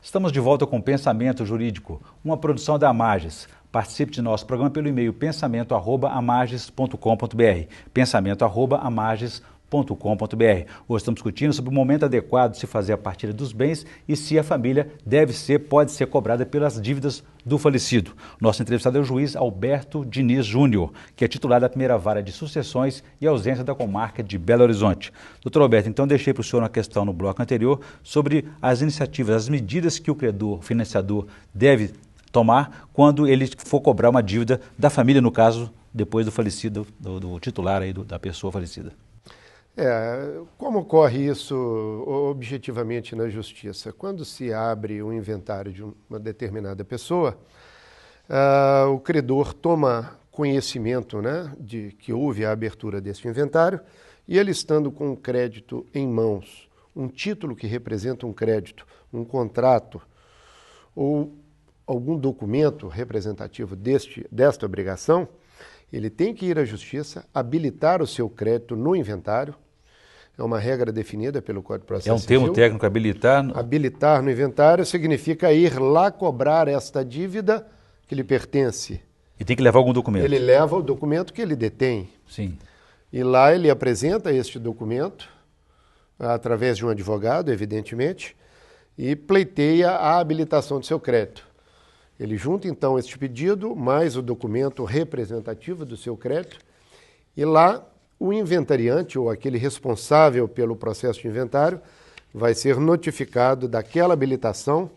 Estamos de volta com Pensamento Jurídico, uma produção da Amages. Participe de nosso programa pelo e-mail pensamento@amages.com.br, pensamento@amages.com.br. Hoje estamos discutindo sobre o momento adequado de se fazer a partilha dos bens e se a família pode ser cobrada pelas dívidas do falecido. Nosso entrevistado é o juiz Alberto Diniz Júnior, que é titular da primeira vara de sucessões e ausência da comarca de Belo Horizonte. Doutor Alberto, então deixei para o senhor uma questão no bloco anterior sobre as iniciativas, as medidas que o credor, o financiador, deve tomar quando ele for cobrar uma dívida da família, no caso, depois do falecido, do titular aí, da pessoa falecida. Como ocorre isso objetivamente na justiça? Quando se abre um inventário de uma determinada pessoa, o credor toma conhecimento, né, de que houve a abertura desse inventário e ele estando com um crédito em mãos, um título que representa um crédito, um contrato ou algum documento representativo desta obrigação, ele tem que ir à justiça, habilitar o seu crédito no inventário. É uma regra definida pelo Código de Processo Civil. É um termo técnico, habilitar? Habilitar no inventário significa ir lá cobrar esta dívida que lhe pertence. E tem que levar algum documento? Ele leva o documento que ele detém. Sim. E lá ele apresenta este documento, através de um advogado, evidentemente, e pleiteia a habilitação do seu crédito. Ele junta, então, este pedido, mais o documento representativo do seu crédito, e lá o inventariante, ou aquele responsável pelo processo de inventário, vai ser notificado daquela habilitação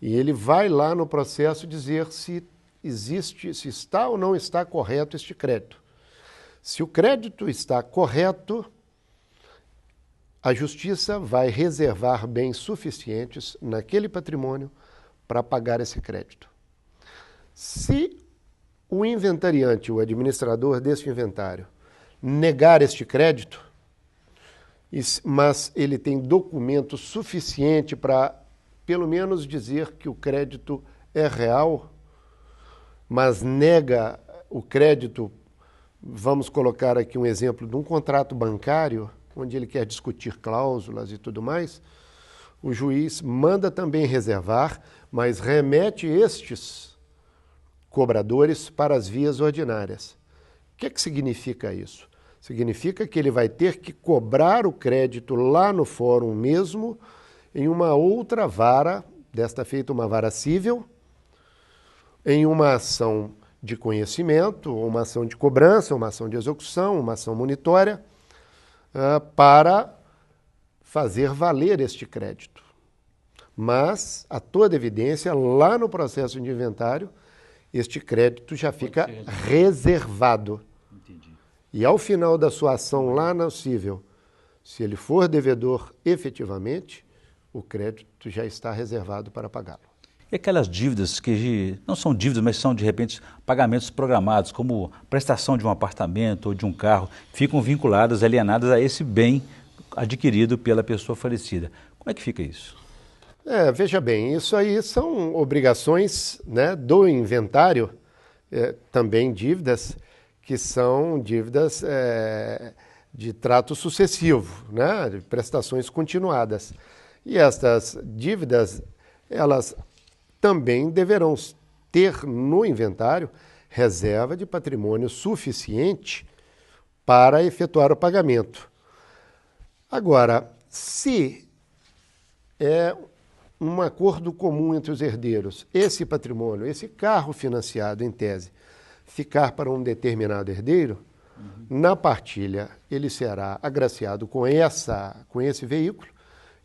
e ele vai lá no processo dizer se está ou não está correto este crédito. Se o crédito está correto, a justiça vai reservar bens suficientes naquele patrimônio para pagar esse crédito. Se o inventariante, o administrador desse inventário, negar este crédito, mas ele tem documento suficiente para, pelo menos, dizer que o crédito é real, mas nega o crédito, vamos colocar aqui um exemplo de um contrato bancário, onde ele quer discutir cláusulas e tudo mais, o juiz manda também reservar, mas remete estes cobradores para as vias ordinárias. O que significa isso? Significa que ele vai ter que cobrar o crédito lá no fórum mesmo, em uma outra vara, desta feita uma vara cível, em uma ação de conhecimento, uma ação de cobrança, uma ação de execução, uma ação monitória, para fazer valer este crédito. Mas, a toda evidência, lá no processo de inventário, este crédito já fica reservado. Entendi. E ao final da sua ação lá no cível, se ele for devedor efetivamente, o crédito já está reservado para pagá-lo. E aquelas dívidas que não são dívidas, mas são, de repente, pagamentos programados, como prestação de um apartamento ou de um carro, ficam vinculadas, alienadas a esse bem adquirido pela pessoa falecida. Como é que fica isso? Veja bem, isso aí são obrigações, né, do inventário, também dívidas, que são dívidas de trato sucessivo, né, de prestações continuadas. E estas dívidas, elas também deverão ter no inventário reserva de patrimônio suficiente para efetuar o pagamento. Agora, se é um acordo comum entre os herdeiros, esse patrimônio, esse carro financiado em tese, ficar para um determinado herdeiro, na partilha ele será agraciado com esse veículo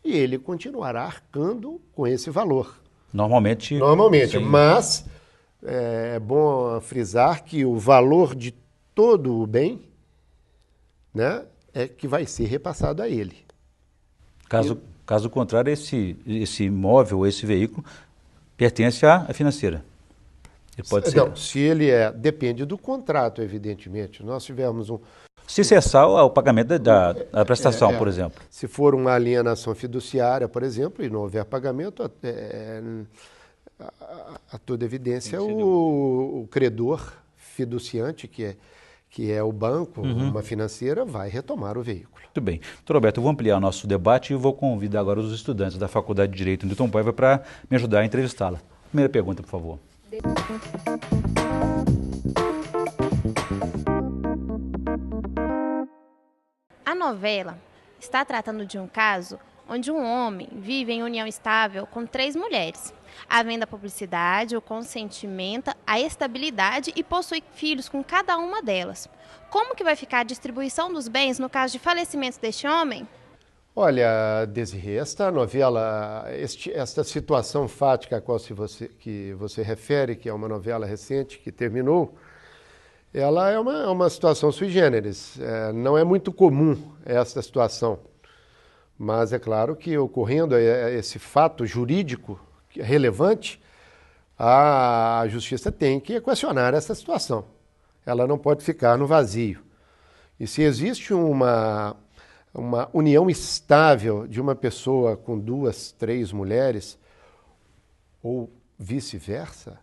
e ele continuará arcando com esse valor. Normalmente, sim. Mas é bom frisar que o valor de todo o bem, né, é que vai ser repassado a ele. Caso contrário, esse imóvel, esse veículo, pertence à financeira. Ele pode ser. Não, se ele depende do contrato, evidentemente. Nós tivemos Se cessar o pagamento da prestação, por exemplo. Se for uma alienação fiduciária, por exemplo, e não houver pagamento, a toda evidência, o credor fiduciante, que que é o banco, uma financeira, vai retomar o veículo. Muito bem. Doutor Roberto, eu vou ampliar o nosso debate e vou convidar agora os estudantes da Faculdade de Direito Newton Paiva para me ajudar a entrevistá-la. Primeira pergunta, por favor. A novela está tratando de um caso onde um homem vive em união estável com 3 mulheres, havendo a publicidade, o consentimento, a estabilidade e possui filhos com cada uma delas. Como que vai ficar a distribuição dos bens no caso de falecimento deste homem? Olha, Desirê, esta novela, esta situação fática a qual que você refere, que é uma novela recente que terminou, ela é uma situação sui generis. Não é muito comum esta situação, mas é claro que ocorrendo esse fato jurídico relevante, a justiça tem que equacionar essa situação. Ela não pode ficar no vazio. E se existe uma união estável de uma pessoa com 2, 3 mulheres, ou vice-versa,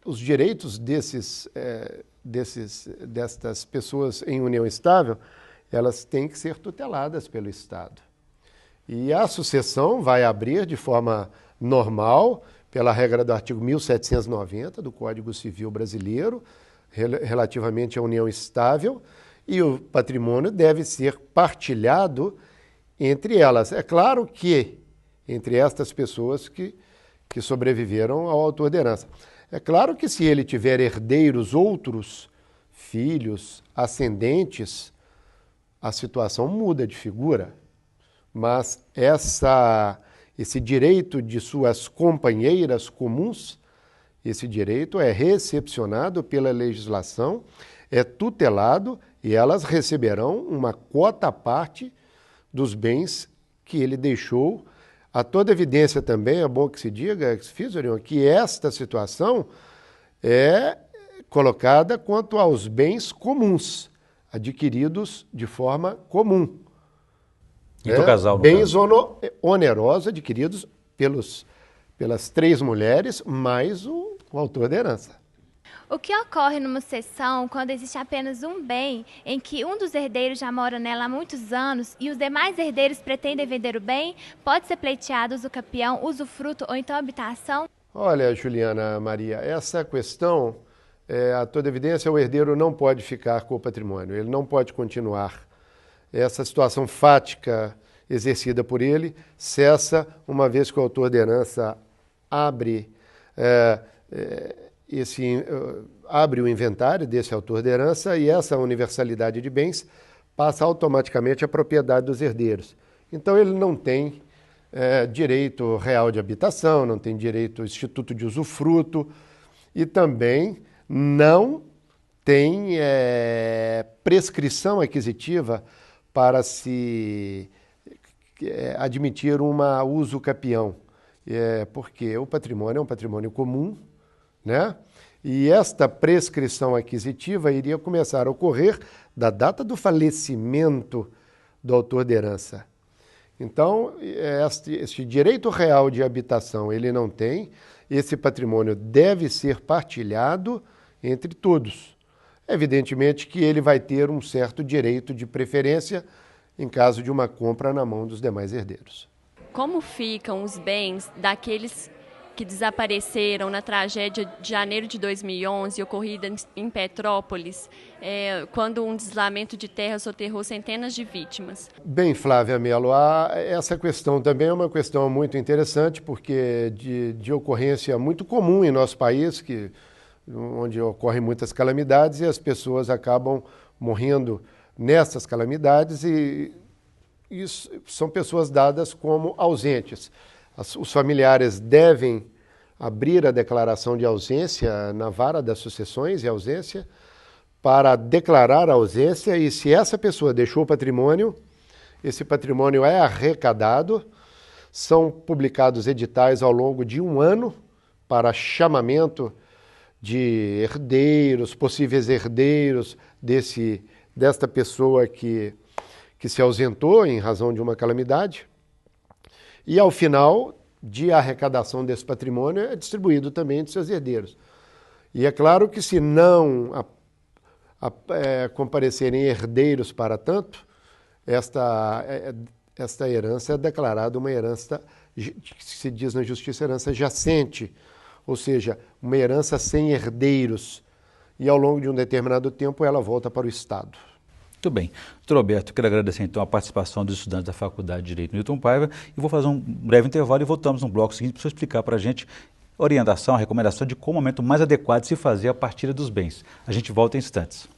os direitos destas pessoas em união estável, elas têm que ser tuteladas pelo Estado. E a sucessão vai abrir de forma normal, pela regra do artigo 1790 do Código Civil Brasileiro, relativamente à união estável, e o patrimônio deve ser partilhado entre elas. É claro que entre estas pessoas que sobreviveram ao autor da herança. É claro que se ele tiver herdeiros, outros filhos, ascendentes, a situação muda de figura. Mas esse direito de suas companheiras comuns, esse direito é recepcionado pela legislação, é tutelado e elas receberão uma quota à parte dos bens que ele deixou. A toda evidência também, é bom que se diga, que esta situação é colocada quanto aos bens comuns, adquiridos de forma comum. E do casal, no bens caso. onerosos adquiridos pelas 3 mulheres, mais o autor da herança. O que ocorre numa sucessão quando existe apenas um bem em que um dos herdeiros já mora nela há muitos anos e os demais herdeiros pretendem vender o bem? Pode ser pleiteado usucapião, usufruto ou então habitação? Olha, Juliana Maria, essa questão, a toda evidência, o herdeiro não pode ficar com o patrimônio, ele não pode continuar. Essa situação fática exercida por ele cessa uma vez que o autor da herança abre o inventário desse autor de herança e essa universalidade de bens passa automaticamente à propriedade dos herdeiros. Então ele não tem direito real de habitação, não tem direito ao instituto de usufruto e também não tem prescrição aquisitiva para se admitir uma usucapião, porque o patrimônio é um patrimônio comum, né? E esta prescrição aquisitiva iria começar a ocorrer da data do falecimento do autor da herança. Então, este direito real de habitação ele não tem, esse patrimônio deve ser partilhado entre todos. Evidentemente que ele vai ter um certo direito de preferência em caso de uma compra na mão dos demais herdeiros. Como ficam os bens daqueles que desapareceram na tragédia de janeiro de 2011, ocorrida em Petrópolis, quando um deslizamento de terra soterrou centenas de vítimas? Bem, Flávia Mello, essa questão também é uma questão muito interessante, porque de ocorrência muito comum em nosso país, onde ocorrem muitas calamidades e as pessoas acabam morrendo nessas calamidades e são pessoas dadas como ausentes. Os familiares devem abrir a declaração de ausência na vara das sucessões e ausência para declarar a ausência e se essa pessoa deixou patrimônio, esse patrimônio é arrecadado, são publicados editais ao longo de 1 ano para chamamento de herdeiros, possíveis herdeiros desta pessoa que se ausentou em razão de uma calamidade. E, ao final de arrecadação desse patrimônio, é distribuído também entre seus herdeiros. E é claro que se não comparecerem herdeiros para tanto, esta herança é declarada uma herança, que se diz na justiça, herança jacente, ou seja, uma herança sem herdeiros, e ao longo de um determinado tempo ela volta para o Estado. Muito bem. Doutor Alberto, quero agradecer então a participação dos estudantes da Faculdade de Direito Newton Paiva e vou fazer um breve intervalo e voltamos no bloco seguinte para o senhor explicar para a gente orientação, recomendação de qual o momento mais adequado de se fazer a partilha dos bens. A gente volta em instantes.